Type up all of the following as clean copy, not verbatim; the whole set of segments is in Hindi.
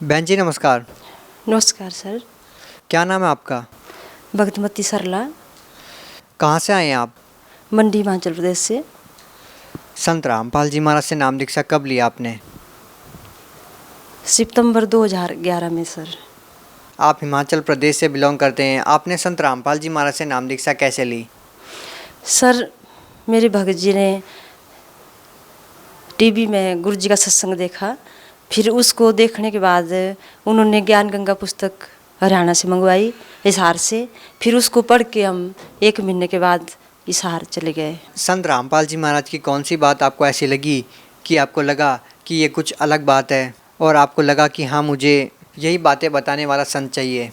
बहन जी नमस्कार। नमस्कार सर। क्या नाम है आपका? भगतमती सरला, कहाँ से आए हैं आप? मंडी हिमाचल प्रदेश से। संत रामपाल जी महाराज से नाम दीक्षा कब लिया आपने? सितंबर 2011 में सर। आप हिमाचल प्रदेश से बिलोंग करते हैं, आपने संत रामपाल जी महाराज से नाम दीक्षा कैसे ली? सर मेरे भगत जी ने टीवी में गुरु जी का सत्संग देखा, फिर उसको देखने के बाद उन्होंने ज्ञान गंगा पुस्तक हरियाणा से मंगवाई, हिसार से। फिर उसको पढ़ के हम 1 महीने के बाद हिसार चले गए। संत रामपाल जी महाराज की कौन सी बात आपको ऐसी लगी कि आपको लगा कि ये कुछ अलग बात है और आपको लगा कि हाँ मुझे यही बातें बताने वाला संत चाहिए?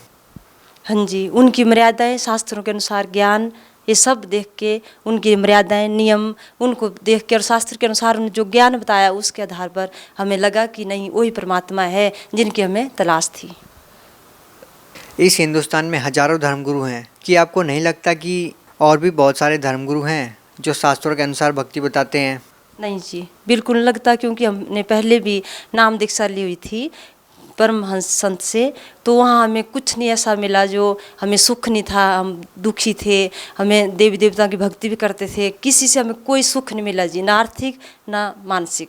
हाँ जी, उनकी मर्यादाएं, शास्त्रों के अनुसार ज्ञान, ये सब देख के उनकी मर्यादाएं, नियम, उनको देख के और शास्त्र के अनुसार उन्होंने जो ज्ञान बताया उसके आधार पर हमें लगा कि नहीं, वही परमात्मा है जिनकी हमें तलाश थी। इस हिंदुस्तान में हजारों धर्मगुरु हैं, कि आपको नहीं लगता कि और भी बहुत सारे धर्मगुरु हैं जो शास्त्रों के अनुसार भक्ति बताते हैं? नहीं जी, बिल्कुल नहीं लगता, क्योंकि हमने पहले भी नाम दीक्षा ली हुई थी परमहंस संत से, तो वहाँ हमें कुछ नहीं ऐसा मिला जो हमें सुख नहीं था। हम दुखी थे, हमें देवी देवता की भक्ति भी करते थे, किसी से हमें कोई सुख नहीं मिला जी, ना आर्थिक ना मानसिक।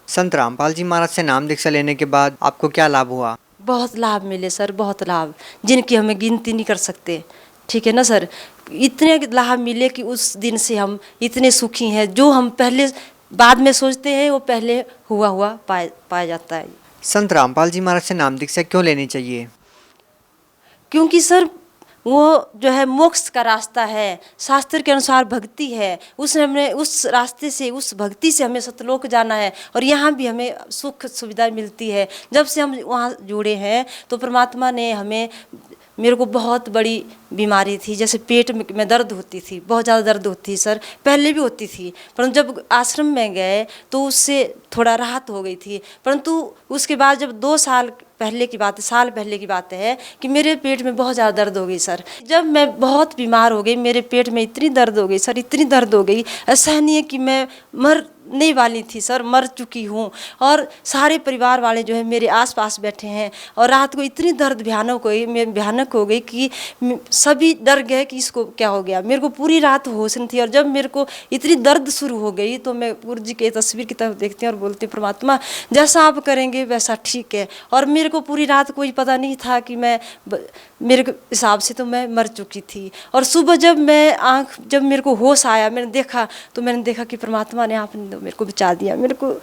संत रामपाल जी महाराज से नाम दीक्षा लेने के बाद आपको क्या लाभ हुआ? बहुत लाभ मिले सर, बहुत लाभ, जिनकी हमें गिनती नहीं कर सकते। ठीक है ना सर, इतने लाभ मिले कि उस दिन से हम इतने सुखी हैं। जो हम पहले बाद में सोचते हैं वो पहले हुआ पाया जाता है। संत रामपाल जी महाराज से नाम दीक्षा क्यों लेनी चाहिए? क्योंकि सर वो जो है मोक्ष का रास्ता है, शास्त्र के अनुसार भक्ति है, उसने हमने उस रास्ते से, उस भक्ति से हमें सतलोक जाना है और यहाँ भी हमें सुख सुविधा मिलती है। जब से हम वहाँ जुड़े हैं तो परमात्मा ने हमें, मेरे को बहुत बड़ी बीमारी थी, जैसे पेट में दर्द होती थी, बहुत ज़्यादा दर्द होती थी सर, पहले भी होती थी, परंतु जब आश्रम में गए तो उससे थोड़ा राहत हो गई थी। परंतु उसके बाद जब 2 साल पहले की बात है, साल पहले की बात है कि मेरे पेट में बहुत ज़्यादा दर्द हो गई सर। जब मैं बहुत बीमार हो गई, मेरे पेट में इतनी दर्द हो गई सर, इतनी दर्द हो गई, ऐसा नहीं है कि मैं मरने वाली थी सर, मर चुकी हूँ। और सारे परिवार वाले जो है मेरे आसपास बैठे हैं और रात को इतनी दर्द भयानक हो गई कि सभी डर गए कि इसको क्या हो गया। मेरे को पूरी रात होश नहीं थी और जब मेरे को इतनी दर्द शुरू हो गई तो मैं गुरु जी के तस्वीर की तरफ देखती हूँ और बोलती, परमात्मा जैसा आप करेंगे वैसा ठीक है। और मेरे को पूरी रात कोई पता नहीं था कि मेरे हिसाब से तो मैं मर चुकी थी। और सुबह जब मेरे को होश आया, मैंने देखा कि परमात्मा ने, आपने तो मेरे को बचा दिया। मेरे को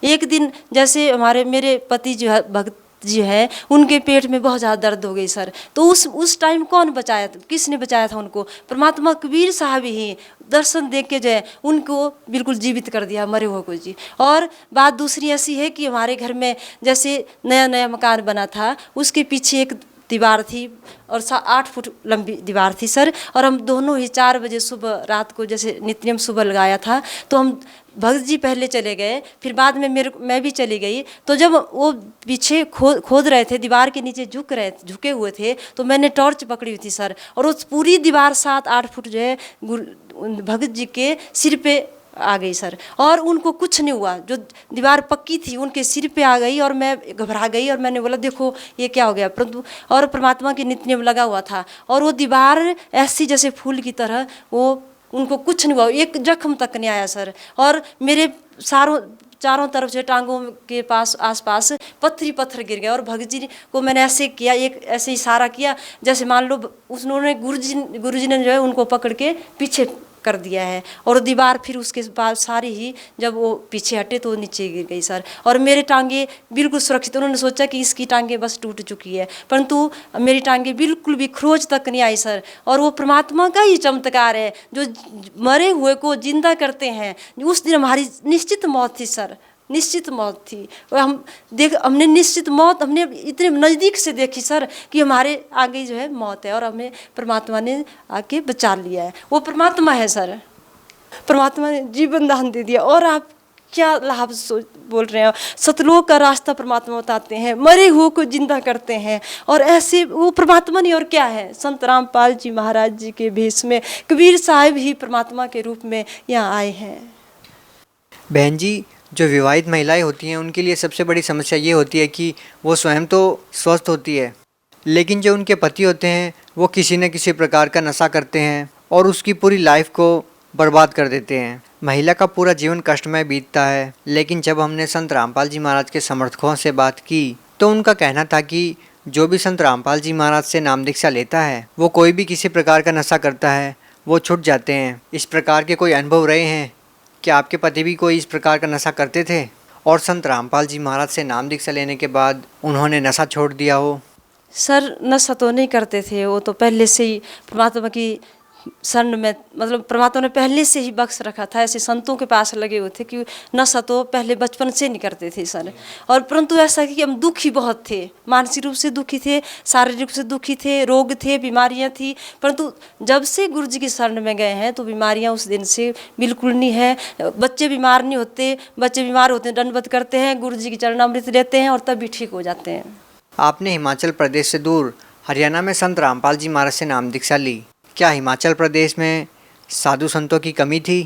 एक दिन जैसे मेरे पति जो है भक्त जी है, उनके पेट में बहुत ज़्यादा दर्द हो गई सर, तो उस टाइम कौन बचाया था, किसने बचाया था उनको? परमात्मा कबीर साहब ही दर्शन देख के जो है उनको बिल्कुल जीवित कर दिया, मरे हुए को जी। और बात दूसरी ऐसी है कि हमारे घर में जैसे नया नया मकान बना था, उसके पीछे एक दीवार थी और 8 फुट लंबी दीवार थी सर। और हम दोनों ही 4 बजे सुबह, रात को जैसे नित्यम सुबह लगाया था, तो हम भगत जी पहले चले गए, फिर बाद में मैं भी चली गई। तो जब वो पीछे खोद रहे थे, दीवार के नीचे झुके हुए थे, तो मैंने टॉर्च पकड़ी हुई थी सर, और उस पूरी दीवार 7-8 फुट जो है भगत जी के सिर पे आ गई सर। और उनको कुछ नहीं हुआ, जो दीवार पक्की थी उनके सिर पे आ गई और मैं घबरा गई और मैंने बोला देखो ये क्या हो गया। परंतु और परमात्मा के नित्य नियम लगा हुआ था और वो दीवार ऐसी जैसे फूल की तरह, वो उनको कुछ नहीं हुआ, एक जख्म तक नहीं आया सर। और मेरे चारों तरफ से टांगों के आसपास पत्थर गिर गए। और भगत जी को मैंने ऐसे किया, एक ऐसे इशारा किया जैसे मान लो उन्होंने गुरु जी ने जो है उनको पकड़ के पीछे कर दिया है। और दीवार फिर उसके बाद सारी ही जब वो पीछे हटे तो वो नीचे गिर गई सर। और मेरे टांगे बिल्कुल सुरक्षित, उन्होंने सोचा कि इसकी टांगे बस टूट चुकी है, परंतु मेरी टांगे बिल्कुल भी खरोच तक नहीं आई सर। और वो परमात्मा का ही चमत्कार है जो मरे हुए को जिंदा करते हैं। उस दिन हमारी निश्चित मौत थी सर, निश्चित मौत थी। और हमने निश्चित मौत हमने इतने नज़दीक से देखी सर कि हमारे आगे जो है मौत है और हमें परमात्मा ने आके बचा लिया है। वो परमात्मा है सर, परमात्मा ने जीवन दान दे दिया। और आप क्या लाभ बोल रहे हैं? सतलोक का रास्ता परमात्मा बताते हैं, मरे हुए को जिंदा करते हैं, और ऐसे वो परमात्मा नहीं और क्या है। संत रामपाल जी महाराज जी के भेष में कबीर साहब ही परमात्मा के रूप में यहाँ आए हैं। बहन जी, जो विवाहित महिलाएं होती हैं उनके लिए सबसे बड़ी समस्या ये होती है कि वो स्वयं तो स्वस्थ होती है, लेकिन जो उनके पति होते हैं वो किसी न किसी प्रकार का नशा करते हैं और उसकी पूरी लाइफ को बर्बाद कर देते हैं। महिला का पूरा जीवन कष्टमय बीतता है। लेकिन जब हमने संत रामपाल जी महाराज के समर्थकों से बात की तो उनका कहना था कि जो भी संत रामपाल जी महाराज से नाम दीक्षा लेता है वो कोई भी किसी प्रकार का नशा करता है वो छूट जाते हैं। इस प्रकार के कोई अनुभव रहे हैं? क्या आपके पति भी कोई इस प्रकार का नशा करते थे और संत रामपाल जी महाराज से नाम दीक्षा लेने के बाद उन्होंने नशा छोड़ दिया हो? सर नशा तो नहीं करते थे, वो तो पहले से ही परमात्मा की शरण में, मतलब परमात्मा ने पहले से ही बख्श रखा था। ऐसे संतों के पास लगे हुए थे कि नशा तो पहले बचपन से नहीं करते थे सर। और परंतु ऐसा कि हम दुखी बहुत थे, मानसिक रूप से दुखी थे, शारीरिक रूप से दुखी थे, रोग थे, बीमारियां थी। परंतु जब से गुरु जी की शरण में गए हैं तो बीमारियां उस दिन से बिल्कुल नहीं है। बच्चे बीमार नहीं होते, बच्चे बीमार होते हैं दंडवत करते हैं, गुरु जी की चरणामृत लेते हैं और तब भी ठीक हो जाते हैं। आपने हिमाचल प्रदेश से दूर हरियाणा में संत रामपाल जी महाराज से नाम दीक्षा ली। क्या हिमाचल प्रदेश में साधु संतों की कमी थी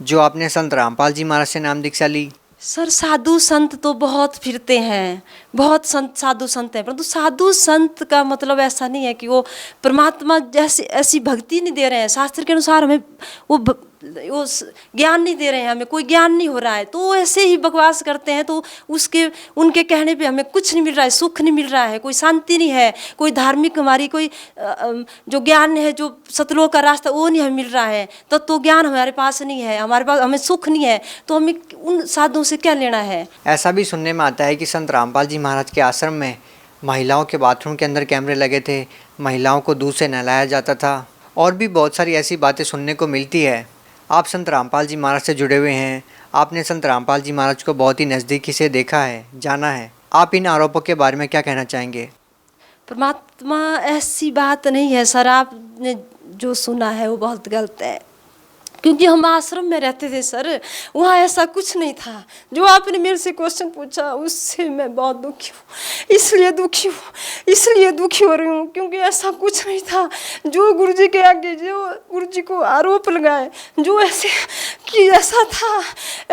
जो आपने संत रामपाल जी महाराज से नाम दीक्षा ली? सर साधु संत तो बहुत फिरते हैं, बहुत संत साधु संत हैं, परंतु साधु संत का मतलब ऐसा नहीं है कि वो परमात्मा जैसे ऐसी भक्ति नहीं दे रहे हैं। शास्त्र के अनुसार हमें वो ज्ञान नहीं दे रहे हैं, हमें कोई ज्ञान नहीं हो रहा है, तो वो ऐसे ही बकवास करते हैं। तो उनके कहने पे हमें कुछ नहीं मिल रहा है, सुख नहीं मिल रहा है, कोई शांति नहीं है, कोई धार्मिक हमारी कोई जो ज्ञान है, जो सतलोक का रास्ता वो नहीं हमें मिल रहा है। तो ज्ञान हमारे पास नहीं है, हमारे पास हमें सुख नहीं है, तो हमें उन साधुओं से क्या लेना है। ऐसा भी सुनने में आता है कि संत रामपाल जी महाराज के आश्रम में महिलाओं के बाथरूम के अंदर कैमरे लगे थे, महिलाओं को दूध से नहलाया जाता था और भी बहुत सारी ऐसी बातें सुनने को मिलती है। आप संत रामपाल जी महाराज से जुड़े हुए हैं, आपने संत रामपाल जी महाराज को बहुत ही नज़दीकी से देखा है, जाना है। आप इन आरोपों के बारे में क्या कहना चाहेंगे? परमात्मा ऐसी बात नहीं है सर, आपने जो सुना है वो बहुत गलत है, क्योंकि हम आश्रम में रहते थे सर, वहाँ ऐसा कुछ नहीं था। जो आपने मेरे से क्वेश्चन पूछा उससे मैं बहुत दुखी हूँ, इसलिए दुखी हो रही हूँ, क्योंकि ऐसा कुछ नहीं था। जो गुरु जी के आगे जो गुरु जी को आरोप लगाए, जो ऐसे कि ऐसा था,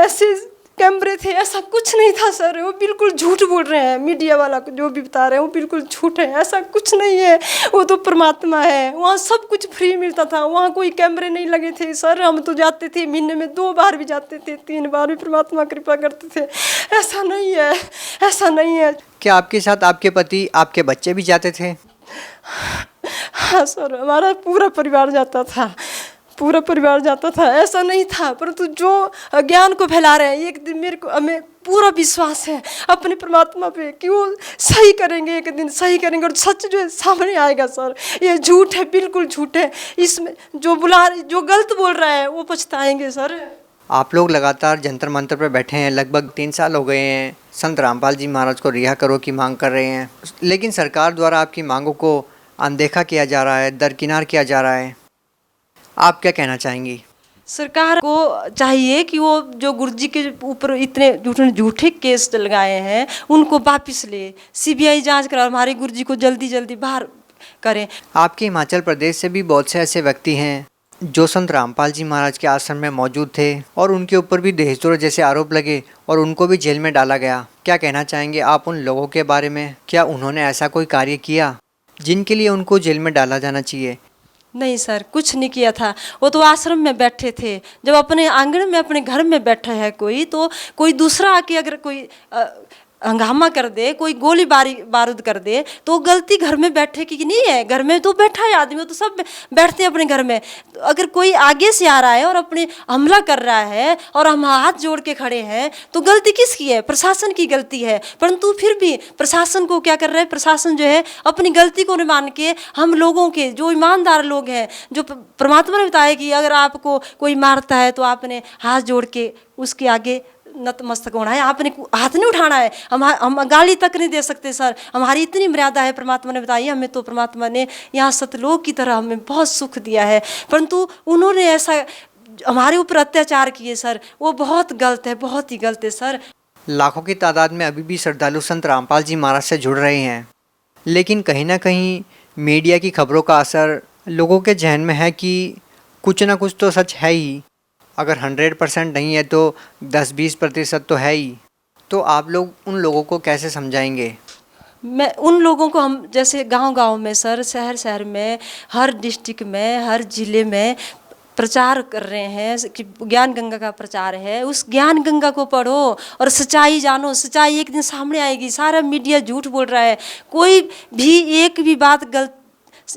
ऐसे कैमरे थे, ऐसा कुछ नहीं था सर। वो बिल्कुल झूठ बोल रहे हैं, मीडिया वाला जो भी बता रहे हैं वो बिल्कुल झूठ है, ऐसा कुछ नहीं है। वो तो परमात्मा है, वहाँ सब कुछ फ्री मिलता था, वहाँ कोई कैमरे नहीं लगे थे सर। हम तो जाते थे, महीने में 2 बार भी जाते थे, 3 बार भी परमात्मा कृपा करते थे। ऐसा नहीं है, ऐसा नहीं है। क्या आपके साथ आपके पति, आपके बच्चे भी जाते थे? हाँ सर, हमारा पूरा परिवार जाता था, पूरा परिवार जाता था, ऐसा नहीं था। परंतु जो ज्ञान को फैला रहे हैं, एक दिन मेरे को हमें पूरा विश्वास है अपने परमात्मा पे कि वो सही करेंगे, एक दिन सही करेंगे और सच जो है सामने आएगा सर। ये झूठ है, बिल्कुल झूठ है। इसमें जो गलत बोल रहा है वो पछताएंगे सर। आप लोग लगातार जंतर मंतर पर बैठे हैं, लगभग 3 साल हो गए हैं, संत रामपाल जी महाराज को रिहा करो की मांग कर रहे हैं, लेकिन सरकार द्वारा आपकी मांगों को अनदेखा किया जा रहा है, दरकिनार किया जा रहा है। आप क्या कहना चाहेंगी? सरकार को चाहिए कि वो जो गुरु जी के ऊपर इतने झूठे केस लगाए हैं उनको वापस ले, सीबीआई जांच करा, हमारे गुरु जी को जल्दी जल्दी बाहर करें। आपके हिमाचल प्रदेश से भी बहुत से ऐसे व्यक्ति हैं जो संत रामपाल जी महाराज के आश्रम में मौजूद थे और उनके ऊपर भी दहेज जैसे आरोप लगे और उनको भी जेल में डाला गया। क्या कहना चाहेंगे आप उन लोगों के बारे में? क्या उन्होंने ऐसा कोई कार्य किया जिनके लिए उनको जेल में डाला जाना चाहिए? नहीं सर, कुछ नहीं किया था। वो तो आश्रम में बैठे थे, जब अपने आंगन में अपने घर में बैठा है कोई, तो कोई दूसरा आके अगर कोई हंगामा कर दे, कोई गोली बारूद कर दे, तो गलती घर में बैठे की नहीं है। घर में तो बैठा है आदमी, तो सब बैठते हैं अपने घर में। तो अगर कोई आगे से आ रहा है और अपने हमला कर रहा है और हम हाथ जोड़ के खड़े हैं, तो गलती किसकी है? प्रशासन की गलती है। परंतु फिर भी प्रशासन को क्या कर रहा है? प्रशासन जो है अपनी गलती को नहीं मान के हम लोगों के जो ईमानदार लोग हैं, जो परमात्मा ने बताया कि अगर आपको कोई मारता है तो आपने हाथ जोड़ के उसके आगे नतमस्तक होना है, आपने हाथ नहीं उठाना है। हम गाली तक नहीं दे सकते सर, हमारी इतनी मर्यादा है, परमात्मा ने बताई हमें। तो परमात्मा ने यहाँ सतलोक की तरह हमें बहुत सुख दिया है, परंतु उन्होंने ऐसा हमारे ऊपर अत्याचार किए सर, वो बहुत गलत है, बहुत ही गलत है सर। लाखों की तादाद में अभी भी श्रद्धालु संत रामपाल जी महाराज से जुड़ रहे हैं, लेकिन कहीं ना कहीं मीडिया की खबरों का असर लोगों के जहन में है कि कुछ ना कुछ तो सच है ही, अगर 100% नहीं है तो 10-20% तो है ही। तो आप लोग उन लोगों को कैसे समझाएंगे? मैं उन लोगों को, हम जैसे गांव-गांव में सर, शहर-शहर में, हर डिस्ट्रिक्ट में, हर जिले में प्रचार कर रहे हैं कि ज्ञान गंगा का प्रचार है। उस ज्ञान गंगा को पढ़ो और सच्चाई जानो। सच्चाई एक दिन सामने आएगी। सारा मीडिया झूठ बोल रहा है। कोई भी एक भी बात गलत,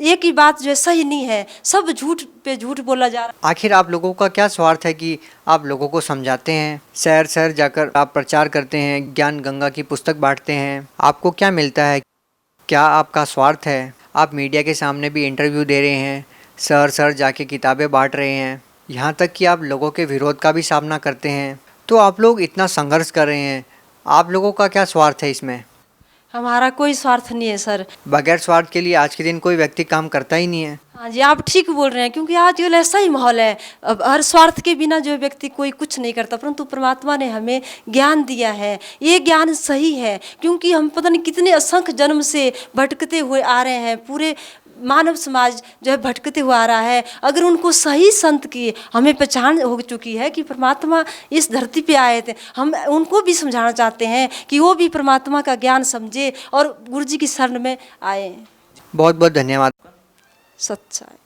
एक ही बात जो है सही नहीं है। सब झूठ पे झूठ बोला जा रहा है। आखिर आप लोगों का क्या स्वार्थ है कि आप लोगों को समझाते हैं, शहर शहर जाकर आप प्रचार करते हैं, ज्ञान गंगा की पुस्तक बांटते हैं, आपको क्या मिलता है? क्या आपका स्वार्थ है? आप मीडिया के सामने भी इंटरव्यू दे रहे हैं, शहर शहर जाके किताबें बांट रहे हैं, यहाँ तक कि आप लोगों के विरोध का भी सामना करते हैं। तो आप लोग इतना संघर्ष कर रहे हैं, आप लोगों का क्या स्वार्थ है इसमें? हमारा कोई स्वार्थ नहीं है सर। बगैर स्वार्थ के लिए आज के दिन कोई व्यक्ति काम करता ही नहीं है। हाँ जी, आप ठीक बोल रहे हैं, क्योंकि आजकल ऐसा ही माहौल है। अब हर स्वार्थ के बिना जो व्यक्ति कोई कुछ नहीं करता, परंतु परमात्मा ने हमें ज्ञान दिया है। ये ज्ञान सही है, क्योंकि हम पता नहीं कितने असंख्य जन्म से भटकते हुए आ रहे हैं। पूरे मानव समाज जो है भटकते हुए आ रहा है। अगर उनको सही संत की हमें पहचान हो चुकी है कि परमात्मा इस धरती पे आए थे, हम उनको भी समझाना चाहते हैं कि वो भी परमात्मा का ज्ञान समझे और गुरु जी की शरण में आए। बहुत बहुत धन्यवाद। सच्चाई।